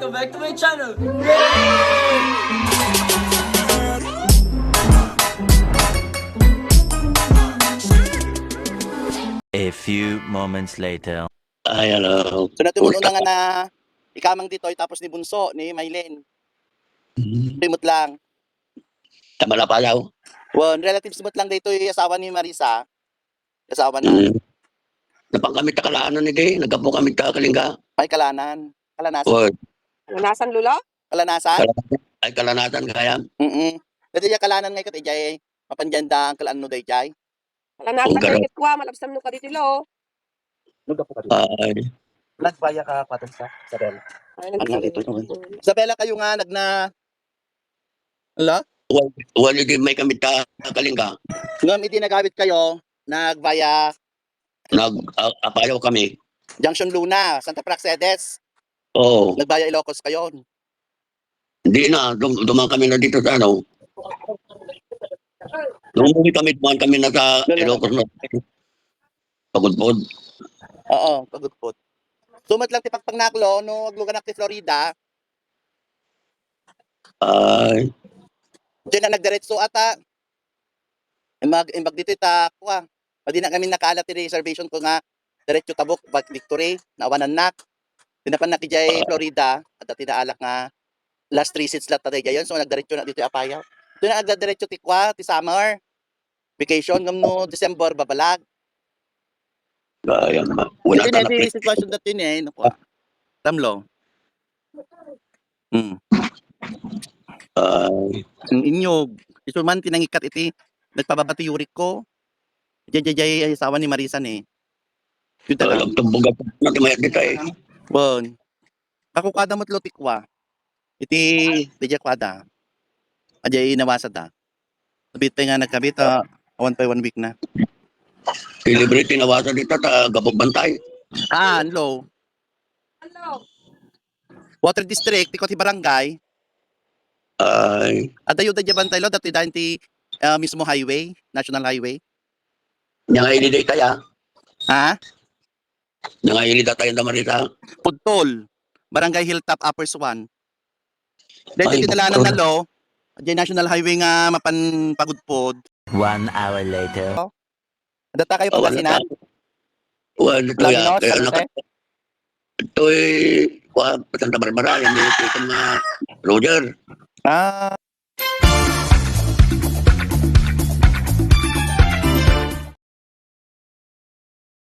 welcome back to my channel! A few moments later. Ay, hello. So natumuno na nga na ikamang ditoy tapos ni Bunso, ni Maylin. Remote lang. Tama na payaw. Well, relatives mo lang dito yung asawa ni Marisa. Asawa na. Napang kami takalaanan ni Day. Nagkapo kami kakalingga. May kalanan. Kalanasan. Word. Kalanasan, Lula? Kalanasan? Ay, kalanatan kaya. Dati yung kalanan ngayon kat ijay mapanjanda ang kalaan no day jay. Kalanasan Ugaro. ka kitwa, malabsam no ka ditilo. Luga po ka dito. Ay, Nagbaya ka patong sa Isabela. Ay, Ano dito? Isabela kayo nga nagna... Ala? wali din may kami kakalingga. Ngam iti nagawit kayo, nagbaya Nag-apayaw kami. Junction Luna, Santa Praxedes. Oo. Nagbaya Ilocos kayo. Hindi na. Dumaan kami na dito sa ano. Nung umuwi kami, dumaan kami na sa Ilocos na. Pagudpod. Oo, pagudpod. Sumat lang ti pagpangnaklo, no aglugan ti Florida. Ay, Diyan na nagdiretso ata. Imbag dito ita kuha. Padi na kami nakaalat ti reservation ko nga diretso tabok bag Victory nawanan nak. Dinapan na kijay Florida at tinaalak nga last 3 seats lang taday gayon so nagdiretso na dito Apayaw. Doon na agdiretso ti kwa ti summer. Vacation ngam December babalag. ayan ba. Wala Ito ka na na. ito sitwasyon natin no kwa. Tamlo. Ay, Inyog. Ito man tinangikat iti nagpababati yurik ko. Jay asawa ni Marisan eh. Yun talaga. nagtumbugan natin mayat dito eh. Bon. Ako kada mo't lotikwa. Iti DJ kwada. Ajay nawasa da. Sabit pa nga nagkabit 1 week na. Celebrity nawasan dito ta gabog bantay. Anlo. Hello. Water District, tikot ti barangay. Ay, At ayo da bantay lo dati dahil ti mismo highway, national highway. nangaili day tayo. Ha? Nangaili da tayo na marita. Pudtol. Barangay Hilltop Upper Swan. Dahil Ay, tinalanan na pudtol. lo. Ajay national highway nga mapan pagudpod. 1 hour later. Data kayo Pangasinan? Wala to Lagi ya. no, Kaya sa naka... Ito'y... Santa Barbara. Yan yung mga Roger. Ah,